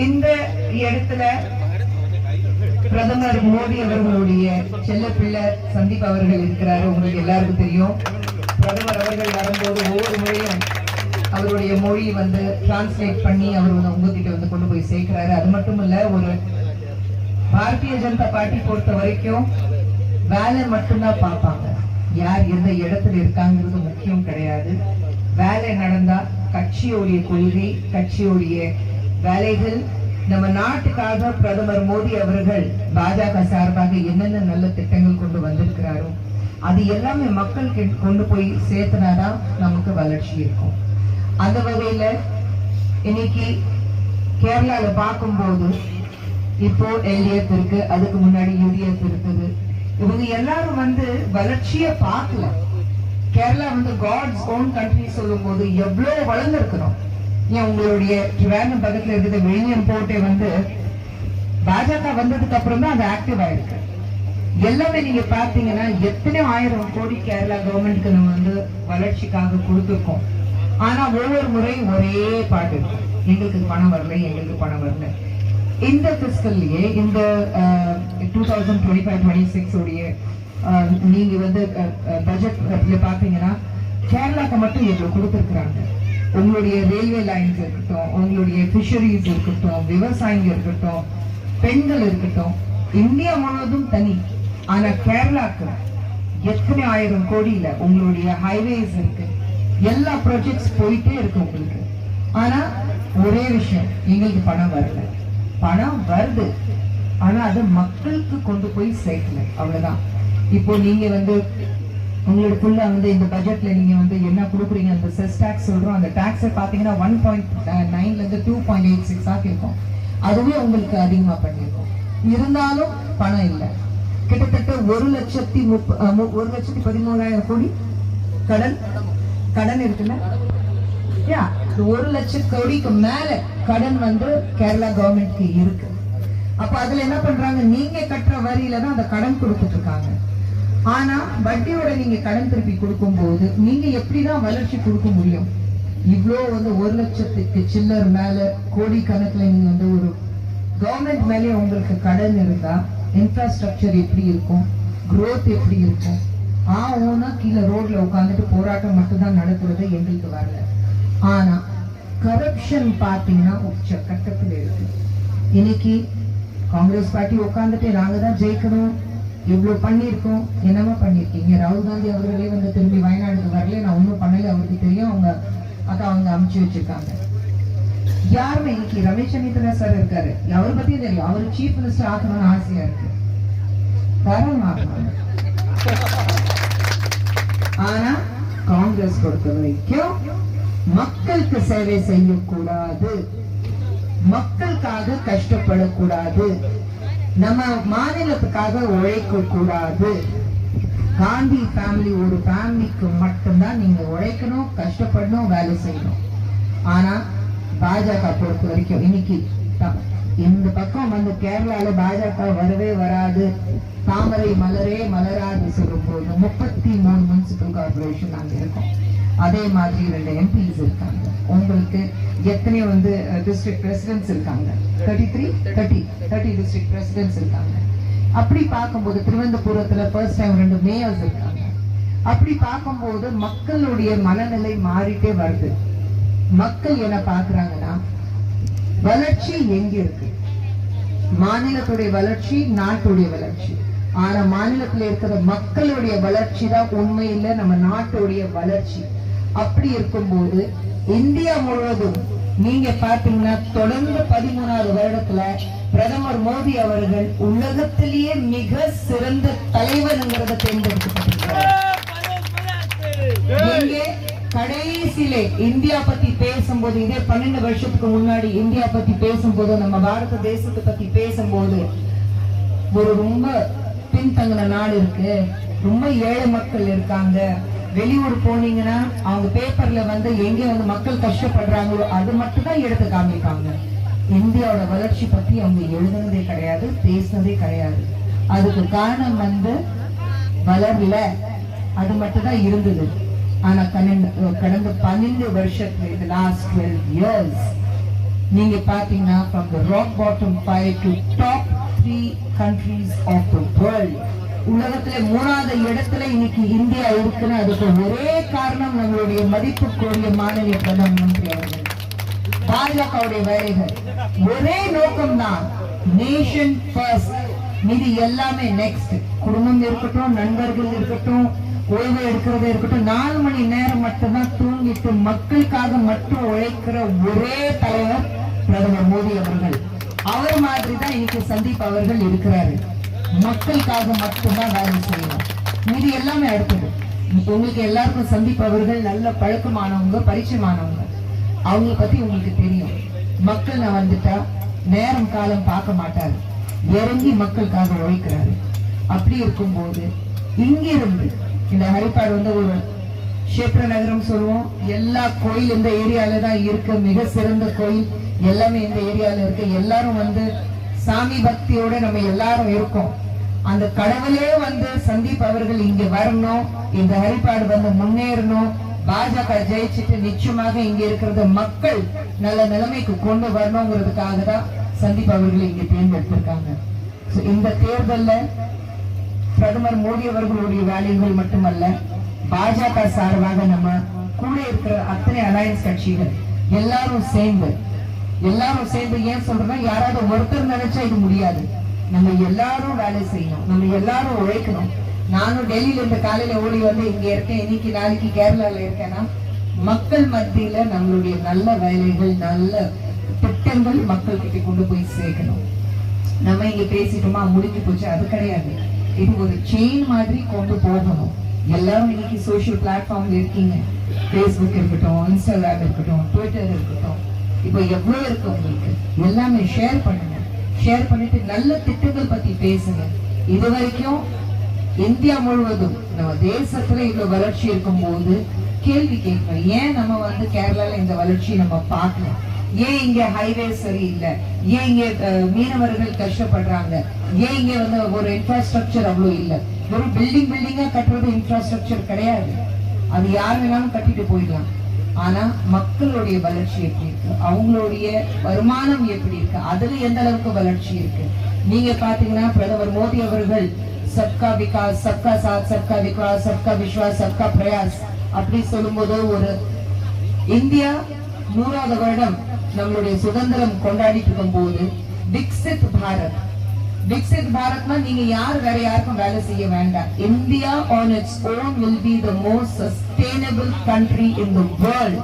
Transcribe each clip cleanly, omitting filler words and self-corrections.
இந்த இடத்துல பிரதமர் மோடி அவர்களுடைய செல்ல பிள்ளை சந்தீப் அவர்கள் இருக்கிறாரு. உங்களுக்கு எல்லாருக்கும் தெரியும். பிரதமர் அவர்கள் வரும்போது ஒவ்வொரு முறையும் அவருடைய மொழி வந்து டிரான்ஸ்லேட் பண்ணி அவர் உங்ககிட்ட கொண்டு போய் சேர்க்கிறாரு. அது மட்டும் இல்ல, ஒரு பாரதிய ஜனதா பார்ட்டி பொறுத்த வரைக்கும் வேலை மட்டும்தான் பார்ப்பாங்க. யார் எந்த இடத்துல இருக்காங்கிறது முக்கியம் கிடையாது. வேலை நடந்தா கட்சியோடைய கொள்கை, கட்சியோடைய வேலைகள், நம்ம நாட்டுக்காக பிரதமர் மோடி அவர்கள் பாஜக சார்பாக என்னென்ன நல்ல திட்டங்கள் கொண்டு வந்திருக்கிறாரோ அது எல்லாமே மக்களுக்கு கொண்டு போய் சேர்த்துனாதான் நமக்கு வளர்ச்சி இருக்கும். அந்த வகையில இன்னைக்கு கேரளால பார்க்கும்போது இப்போ எல்டிஎஃப் இருக்கு, அதுக்கு முன்னாடி யூடிஎஃப் இருக்குது. இவங்க எல்லாரும் வளர்ச்சியை பார்க்கல. கேரளா காட்ஸ் ஓன் கண்ட்ரி சொல்லும் போது எவ்வளவு வளர்ந்துருக்கிறோம். ஏன் உங்களுடைய ட்ரிவாண்டம் பக்கத்துல இருக்கிற விழிஞம் போட்டே பாஜக வந்ததுக்கு அப்புறம் தான் அது ஆக்டிவ் ஆயிருக்கு. எல்லாமே நீங்க பாத்தீங்கன்னா எத்தனை 1000 கோடி கேரளா கவர்மெண்ட்க்கு நம்ம வளர்ச்சிக்காக கொடுத்துருக்கோம். ஆனா ஒவ்வொரு முறையும் ஒரே பாட்டு இருக்கும், எங்களுக்கு பணம் வரல, எங்களுக்கு பணம் வரல. இந்த பிஸ்கல்லையே இந்த 2025-26 உடைய நீங்க பட்ஜெட்ல பாத்தீங்கன்னா கேரளாக்கு மட்டும் எவ்வளவு கொடுத்திருக்கிறாங்க. உங்களுடைய ரயில்வே லைன்ஸ் இருக்கட்டும், உங்களுடைய ஃபிஷரிஸ் இருக்கட்டும், விவசாயிங்க இருக்கட்டும், பெண்கள் இருக்கட்டும், இந்தியா முழுவதும் தனி. ஆனா கேரளாக்கு எத்தனை 1000 கோடியில உங்களுடைய ஹைவேஸ் இருக்கு, எல்லா ப்ராஜெக்ட்ஸ் போயிட்டே இருக்கு உங்களுக்கு. ஆனா ஒரே விஷயம், எங்களுக்கு பணம் வரல. பணம் வருது, ஆனா அது மக்களுக்கு கொண்டு போய் சேர்க்கல, அவ்வளவுதான். இப்போ நீங்க உங்களுக்குள்ள இந்த பட்ஜெட்ல நீங்க என்ன கொடுக்குறீங்க, அந்த செஸ் டாக்ஸ் சொல்றோம், அந்த டாக்ஸை பாத்தீங்கன்னா 1.9ல இருந்து 2.86 ஆகிருக்கும். அதுவே உங்களுக்கு அதிகமா பண்ணிருக்கும். இருந்தாலும் பணம் இல்லை. கிட்டத்தட்ட 1,13,000 கோடி கடன் இருக்குல்ல. 1 லட்சம் கோடிக்கு மேல கடன் கேரளா கவர்மெண்ட்க்கு இருக்கு. அப்ப அதுல என்ன பண்றாங்க, நீங்க கட்டுற வரியில தான் அந்த கடன் கொடுத்துட்டு இருக்காங்க. ஆனா வட்டியோட நீங்க கடன் திருப்பி கொடுக்கும் போது நீங்க எப்படிதான் வளர்ச்சி கொடுக்க முடியும்? இவ்வளோ 1 லட்சத்துக்கு சில்லர் மேல கோடி கணக்குல நீங்க ஒரு கவர்மெண்ட் மேலே உங்களுக்கு கடன் இருந்தா இன்ஃப்ராஸ்ட்ரக்சர் எப்படி இருக்கும், growth எப்படி இருக்கும்? ஓனா கீழே ரோட்ல உட்காந்துட்டு போராட்டம் மட்டும்தான் நடக்கிறது, எங்களுக்கு வரல. ஆனா கரப்ஷன் பாத்தீங்கன்னா உச்ச கட்டத்துல இருக்கு. இன்னைக்கு காங்கிரஸ் பார்ட்டி உட்காந்துட்டு நாங்க தான் ஜெயிக்கணும், இவ்வளவு பண்ணிருக்கோம். என்னமா பண்ணிருக்கீங்க? ராகுல் காந்தி அவர்களே திரும்பி வயநாடுக்கு வரல, நான் ஒன்னும் பண்ணல, அவருக்கு தெரியும். அவங்க அமுச்சு வச்சிருக்காங்க. யாருமே இன்னைக்கு ரமேஷ் சென்னித்தலா சார் இருக்காரு, அவரை பத்தி தெரியும். அவரு சீஃப் மினிஸ்டர் ஆகணும்னு ஆசையா இருக்கு, ஆனா காங்கிரஸ் பொறுத்த வரைக்கும் மக்களுக்கு சேவை செய்யக்கூடாது, மக்களுக்காக கஷ்டப்படக்கூடாது, நம்ம மாநிலத்துக்காக உழைக்க கூடாது. காந்தி ஃபேமிலி ஒரு ஃபேமிலிக்கு மட்டும்தான் நீங்க உழைக்கணும், கஷ்டப்படணும், வேலை செய்யணும். ஆனா பாஜக பொறுத்த வரைக்கும் இன்னைக்கு இந்த பக்கம் கேரளால பாஜக வரவே வராது, தாமரை மலரே மலராது சொல்லும் போது 33 முனிசிபல் கார்பரேஷன் அங்க இருக்கும். அதே மாதிரி 2 எம்பிஸ் இருக்காங்க. உங்களுக்கு எத்தனையோ டிஸ்ட்ரிக்ட் பிரசிடென்ட்ஸ் இருக்காங்க, 30 டிஸ்ட்ரிக்ட் பிரசிடென்ட்ஸ் இருக்காங்க. அப்படி பார்க்கும்போது திருவனந்தபுரத்துல ஃபர்ஸ்ட் டைம் 2 மேயர்ஸ் இருக்காங்க. அப்படி பார்க்கும்போது மக்களுடைய மனநிலை மாறிட்டே வருது. மக்கள் என்ன பாக்குறாங்கன்னா, வளர்ச்சி எங்க இருக்கு? மாநிலத்துடைய வளர்ச்சி, நாட்டுடைய வளர்ச்சி. ஆனா மாநிலத்துல இருக்கிற மக்களுடைய வளர்ச்சி தான் உண்மையில நம்ம நாட்டுடைய வளர்ச்சி. அப்படி இருக்கும்போது இந்தியா முழுவதும் நீங்க பாத்தீங்கன்னா தொடர்ந்து 13வது வருடத்துல பிரதமர் மோடி அவர்கள் உலகத்திலேயே மிக சிறந்த தலைவர்ங்கிறத தேர்ந்தெடுக்கப்பட்டிருக்கிறார். கடைசியிலே இந்தியா பத்தி பேசும்போது, இதே 12 வருஷத்துக்கு முன்னாடி இந்தியா பத்தி பேசும்போது, நம்ம பாரத தேசத்தை பத்தி பேசும்போது, ஒரு ரொம்ப பின்தங்கின நாடு இருக்கு, ரொம்ப ஏழை மக்கள் இருக்காங்க. வெளியூர் போனீங்கன்னா அவங்க பேப்பர்ல எங்க மக்கள் கஷ்டப்படுறாங்களோ அது மட்டும் தான் எடுத்து காமிப்பாங்க. இந்தியாவோட வளர்ச்சி பத்தி அவங்க எழுதுனதே கிடையாது, பேசினதே கிடையாது. அதுக்கு காரணம் வளரல, அது மட்டும் தான் இருந்தது. ஆனா கடந்த 12 வருஷத்துல, லாஸ்ட் 12 years நீங்க பாத்தீங்கன்னா from the rock bottom 5 to top 3 countries of the world, உலகத்திலே 3வது இடத்துல இன்னைக்கு இந்தியா இருக்குன்னு அதுக்கு ஒரே காரணம் நம்மளுடைய மதிப்புக்குரிய மாநில பிரதம மந்திரி அவர்கள். பாஜகவுடைய வேலைகள் ஒரே நோக்கம் தான், நேஷன் ஃபர்ஸ்ட், மீதி எல்லாமே நெக்ஸ்ட். குடும்பம் இருக்கட்டும், நண்பர்கள் இருக்கட்டும், ஓய்வு எடுக்கிறதே இருக்கட்டும், 4 மணி நேரம் மட்டும்தான் தூங்கிட்டு மக்களுக்காக மட்டும் உழைக்கிற ஒரே தலைவர் பிரதமர் மோடி அவர்கள். அவர் மாதிரி தான் இன்னைக்கு சந்தீப் அவர்கள் இருக்கிறாரு. மக்களுக்காக மட்டும்தான் வேலை செய்யணும், மீதி எல்லாமே அடுத்தது. உங்களுக்கு எல்லாருக்கும் சந்தீப் அவர்கள் நல்ல பழக்கமானவங்க, பரிச்சயமானவங்க. அவங்க பத்தி உங்களுக்கு தெரியும். மக்கள் நான் வந்துட்டா நேரம் காலம் பார்க்க மாட்டாரு, இறங்கி மக்களுக்காக உழைக்கிறாரு. அப்படி இருக்கும்போது இங்கிருந்து இந்த ஹரிப்பாடு வந்து ஒரு கஷேத்திர நகரம் சொல்லுவோம். எல்லா கோயில் இந்த ஏரியால தான் இருக்கு, மிக சிறந்த கோயில் எல்லாமே இந்த ஏரியால இருக்கு. எல்லாரும் வந்து சாமி பக்தியோட நம்ம எல்லாரும் இருக்கோம். அந்த கடவுளே வந்து சந்தீப் அவர்கள் இங்க வரணும், இந்த ஹரிப்பாடு வந்து முன்னேறணும், பாஜக ஜெயிச்சுட்டு நிச்சயமாக இங்க இருக்கிறது மக்கள் நல்ல நிலைமைக்கு கொண்டு வரணுங்கிறதுக்காக தான் சந்தீப் அவர்கள் இங்க தேர்ந்தெடுத்திருக்காங்க. இந்த தேர்தல்ல பிரதமர் மோடி அவர்களுடைய வேலைகள் மட்டுமல்ல, பாஜக சார்பாக நம்ம கூட இருக்கிற அத்தனை அலையன்ஸ் கட்சிகள் எல்லாரும் சேர்ந்து ஏன் சொல்றேன்னா, யாராவது ஒருத்தர் நினைச்சா இது முடியாது. நம்ம எல்லாரும் வேலை செய்யணும், நம்ம எல்லாரும் உழைக்கணும். நானும் டெல்லியில இருந்து காலையில ஓடி வந்து இங்க இருக்கேன், இன்னைக்கு நாளைக்கு கேரளால இருக்கேன்னா மக்கள் மத்தியில நம்மளுடைய நல்ல வேலைகள், நல்ல திட்டங்கள் மக்கள் கிட்ட கொண்டு போய் சேர்க்கணும். நம்ம இங்க பேசிட்டோமா முடிஞ்சு போச்சு, அது கிடையாது. இது ஒரு செயின் மாதிரி கொண்டு போகணும். எல்லாரும் இன்னைக்கு சோசியல் பிளாட்ஃபார்ம்ல இருக்கீங்க, பேஸ்புக் இருக்கட்டும், இன்ஸ்டாகிராம் இருக்கட்டும், ட்விட்டர் இருக்கட்டும், இப்போ எவ்வளவு இருக்கு உங்களுக்கு, எல்லாமே ஷேர் பண்ணுங்க. ஷேர் பண்ணிட்டு நல்ல திட்டங்கள் பத்தி பேசுங்க. இது வரைக்கும் இந்தியா முழுவதும் நம்ம தேசத்துல இவ்வளவு வளர்ச்சி இருக்கும் போது கேள்வி கேட்கணும், ஏன் நம்ம வந்து கேரளால இந்த வளர்ச்சியை நம்ம பார்க்கணும், ஏன் இங்க ஹைவே சரியில்லை, ஏன் இங்க மீனவர்கள் கஷ்டப்படுறாங்க, ஏன் இங்க வந்து ஒரு இன்ஃப்ராஸ்ட்ரக்சர் அவ்வளவு இல்லை. ஒரு பில்டிங்கா கட்டுறது இன்ஃப்ராஸ்ட்ரக்சர் கிடையாது, அது யார் வேணாலும் கட்டிட்டு போயிடலாம். ஆனா மக்களுடைய வளர்ச்சி எப்படி இருக்கு, அவங்களுடைய வருமானம் எப்படி இருக்கு, அதுல எந்த அளவுக்கு வளர்ச்சி இருக்கு. நீங்க பாத்தீங்கன்னா பிரதமர் மோடி அவர்கள் சப்கா விகாஸ், சப்கா சாத், சப்கா விகாஸ், சப்கா விஸ்வாஸ், சப்கா பிரயாஸ் அப்படி சொல்லும்போது, ஒரு இந்தியா 100வது வருடம் நம்மளுடைய சுதந்திரம் கொண்டாடிட்டு இருக்கும் போது விக்சித் பாரத், விக்சித் பாரத்னா நீங்க யார் வேற யாருக்கும் வேலை செய்ய வேண்டாம். India on its own will be the most sustainable country in the world.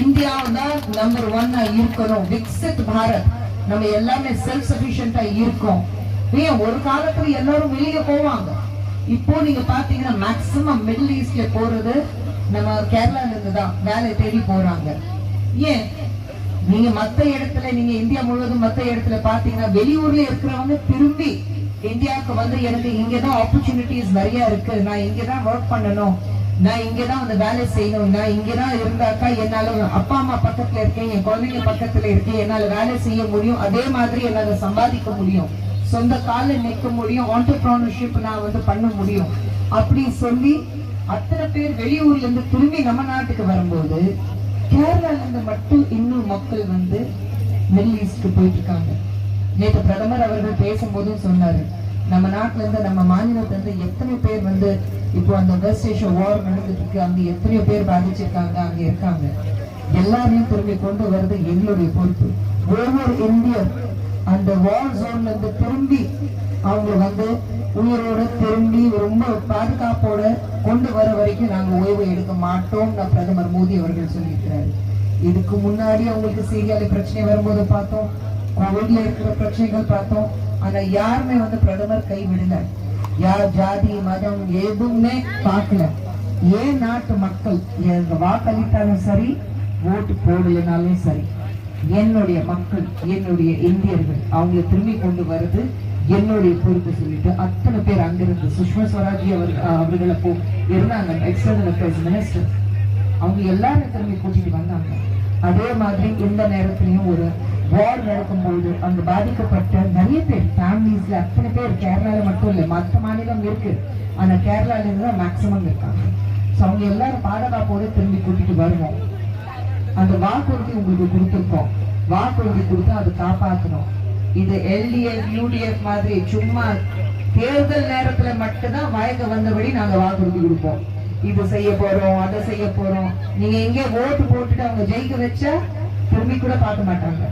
India தான் நம்பர் 1 இருக்கணும். விக்சித் பாரத், நம்ம எல்லாமே செல்ஃப் சஃபிஷியன்ட்டா இருக்கோம். ஏன் ஒரு காலத்துல எல்லாரும் வெளியே போவாங்க, இப்போ நீங்க பாத்தீங்கன்னா மேக்சிமம் மிடில் ஈஸ்ட்ல போறது நம்ம கேரளால இருந்து தான் வேலை தேடி போறாங்க. ஏன் நீங்க மத்த இடத்துல, நீங்க இந்தியா முழுவதும் மத்த இடத்துல பாத்தீங்கன்னா வெளியூர்ல இருக்கிறவங்க திரும்பி இந்தியாவுக்கு வந்து எனக்கு இங்கதான் ஆப்பர்ச்சுனிட்டிஸ் நிறைய இருக்கு, நான் இங்கதான் ஒர்க் பண்ணணும், நான் இங்கதான் வந்து வேலை செய்யணும், நான் இங்கதான் இருந்தாக்கா என்னால அப்பா அம்மா பக்கத்துல இருக்கேன், என் குழந்தைங்க பக்கத்துல இருக்கேன், என்னால வேலை செய்ய முடியும், அதே மாதிரி என்னால சம்பாதிக்க முடியும், சொந்த காலில் நிற்க முடியும், ஆண்டர்பிரனர்ஷிப் நான் வந்து பண்ண முடியும் அப்படி சொல்லி அத்தனை பேர் வெளியூர்ல இருந்து திரும்பி நம்ம நாட்டுக்கு வரும்போது கேரளால இருந்து மட்டும் இன்னும் மக்கள் வந்து மிடில் ஈஸ்ட்க்கு போயிட்டு இருக்காங்க. நேற்று பிரதமர் அவர்கள் பேசும்போதும் சொன்னாரு, நம்ம நாட்டுல இருந்து, நம்ம மாநிலத்துல இருந்து எத்தனை பேர் வந்து இப்போ அந்த வெஸ்ட் ஏஷியா வார் நடந்துட்டு இருக்கு, அங்க எத்தனையோ பேர் பாதிச்சிருக்காங்க, அங்க இருக்காங்க. எல்லாரையும் திரும்பி கொண்டு வர்றது எங்களுடைய பொறுப்பு. ஒவ்வொரு இந்தியர் அந்த வார் ஜோன்ல இருந்து திரும்பி அவங்க வந்து உயிரோட திரும்பி ரொம்ப பாதுகாப்போட கொண்டு வர வரைக்கும் நாங்க ஓய்வு எடுக்க மாட்டோம் பிரதமர் மோடி அவர்கள் சொல்லியிருக்கிறாரு. இதுக்கு முன்னாடி அவங்களுக்கு சீரியால பிரச்சனை வரும்போது பார்த்தோம், கோவிட்ல இருக்கிற பிரச்சனைகள் பார்த்தோம். ஆனா யாருமே வந்து பிரதமர் கைவிடல, யார் ஜாதி மதம் எதுவுமே பார்க்கல. ஏன் நாட்டு மக்கள் வாக்களித்தாலும் சரி, ஓட்டு போடலைனாலும் சரி, என்னுடைய மக்கள், என்னுடைய இந்தியர்கள் அவங்களை திரும்பி கொண்டு வருது என்னுடைய பொறுப்பு சொல்லிட்டு அத்தனை பேர் அங்கிருந்து சுஷ்மா ஸ்வராஜ் அவர்கள் அப்போ இருந்தாங்க, எக்ஸ்டர்னல் அஃபேர்ஸ் மினிஸ்டர், அவங்க எல்லாரும் திரும்பி கூட்டிட்டு வந்தாங்க. அதே மாதிரி இந்த நேரத்திலையும் ஒரு வார் நடக்கும்போது அந்த பாதிக்கப்பட்ட நிறைய பேர் ஃபேமிலிஸ்ல அத்தனை பேர் கேரளால மட்டும் இல்லை, மற்ற மாநிலம் இருக்கு, ஆனா கேரளால இருந்து தான் மேக்சிமம் இருக்காங்க. அவங்க எல்லாரும் பாதுகாப்போட திரும்பி கூட்டிட்டு வருவோம். அந்த வாக்குறுதி உங்களுக்கு கொடுத்துருக்கோம். வாக்குறுதி கொடுத்து அதை காப்பாற்றணும். இது எல்டிஎஃப் யூடிஎஃப் மாதிரி சும்மா தேர்தல் நேரத்துல மட்டும்தான் வாய்க்க வந்தபடி நாங்க வாக்குறுதி கொடுப்போம். இது செய்ய போறோம், அதை செய்ய போறோம். நீங்க எங்க ஓட்டு போட்டுட்டு அவங்க ஜெயிக்க வச்சா திரும்பி கூட பார்க்க மாட்டாங்க.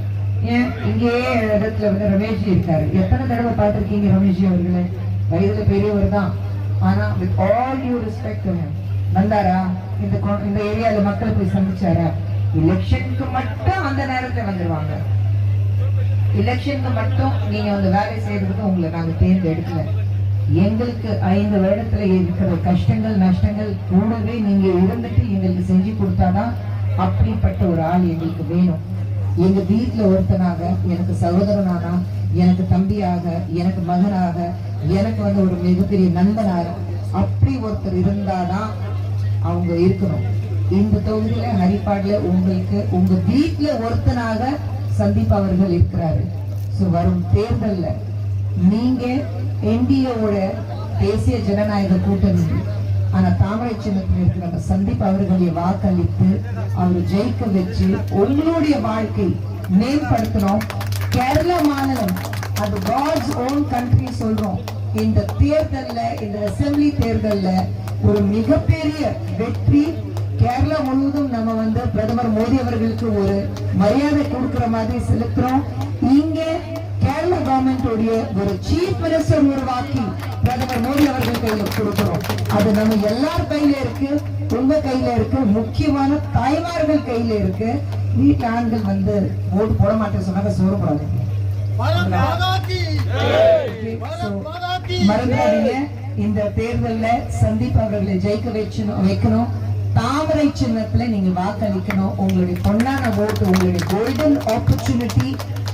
ஏன் இங்கேயே இடத்துல வந்து ரமேஷ்ஜி இருக்காரு. எத்தனை தடவை பார்த்திருக்கீங்க ரமேஷ்ஜி அவர்களே? வயதுல பெரியவர் தான். ஆனா வித் ஆல் டியூ ரெஸ்பெக்ட் வந்தாரா? இந்த ஏரியால மக்களை போய் சந்திச்சாரா? எலெக்ஷனுக்கு மட்டும் அந்த நேரத்துல வந்துருவாங்க. எலெக்ஷனுக்கு மட்டும் நீங்க வந்து வேலை செய்யறதுக்கு உங்களை நாங்க தேர்ந்தெடுக்கல. எங்களுக்கு 5 வருடத்துல இருக்கிற கஷ்டங்கள் நஷ்டங்கள் கூடவே நீங்க இருந்துட்டு எங்களுக்கு செஞ்சு கொடுத்தாதான் அப்படிப்பட்ட ஒரு ஆள் எங்களுக்கு வேணும். எங்க வீட்டுல ஒருத்தனாக, எனக்கு சகோதரனாக, எனக்கு தம்பியாக, எனக்கு மகனாக, எனக்கு வந்து ஒரு மிகப்பெரிய நண்பனாக அப்படி ஒருத்தர் இருந்தாதான் அவங்க இருக்கணும். இந்த தொகுதியில ஹரிப்பாடுல உங்களுக்கு உங்க வீட்டுல ஒருத்தனாக சந்தீப் அவர்கள் இருக்கிறாரு. சோ வரும் தேர்தல்ல நீங்க என்டிஏவோட தேசிய ஜனநாயக கூட்டணி ஆனா தாமரை சின்னத்தில் இருக்கிற நம்ம சந்தீப் அவர்களை வாக்களித்து அவர் ஜெயிக்க வச்சு உங்களுடைய வாழ்க்கை மேம்படுத்தணும். கேரளா மாநிலம் அது காட்ஸ் ஓன் கண்ட்ரி சொல்றோம். இந்த தேர்தல்ல, இந்த அசெம்பிளி தேர்தல்ல ஒரு மிகப்பெரிய வெற்றி. கேரளா முழுவதும் நம்ம வந்து பிரதமர் மோடி அவர்களுக்கு ஒரு மரியாதை கொடுக்கிற மாதிரி செலுத்துறோம். இங்க கேரளா கவர்மெண்ட் உடைய ஒரு சீஃப் மினிஸ்டர் உருவாக்கி பிரதமர் மோடி அவர்கள் கையில கொடுக்கிறோம். அது நம்ம எல்லார் கையில இருக்கு, உங்க கையில இருக்கு, முக்கியமான தாய்மார்கள் கையில இருக்கு. வீட்டு ஆண்கள் வந்து ஓட்டு போட மாட்டேன்னு சொன்னாங்க, சோறு போடாதீங்க, மறந்துடாதீங்க. இந்த தேர்தல்ல சந்தீப் அவர்களை ஜெயிக்க வைக்கணும். தாமரை சின்னத்துல நீங்க வாக்களிக்கணும். உங்களுடைய பொன்னான ஓட்டு, உங்களுடைய golden opportunity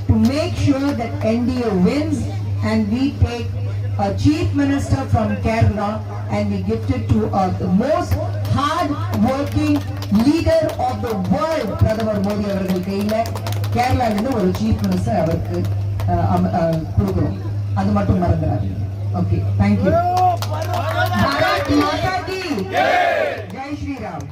to make sure that NDA wins and we take a chief minister from Kerala and we gift it to the most hard working leader of the world, பிரதமர் மோடி அவர்கள் கையில கேரளால இருந்து ஒரு சீஃப் மினிஸ்டர் அவருக்கு கொடுக்கிறோம். அது மட்டும் மறந்துடாதீங்க. Okay, thank you. Bharat Mata Ki Jai Sriram.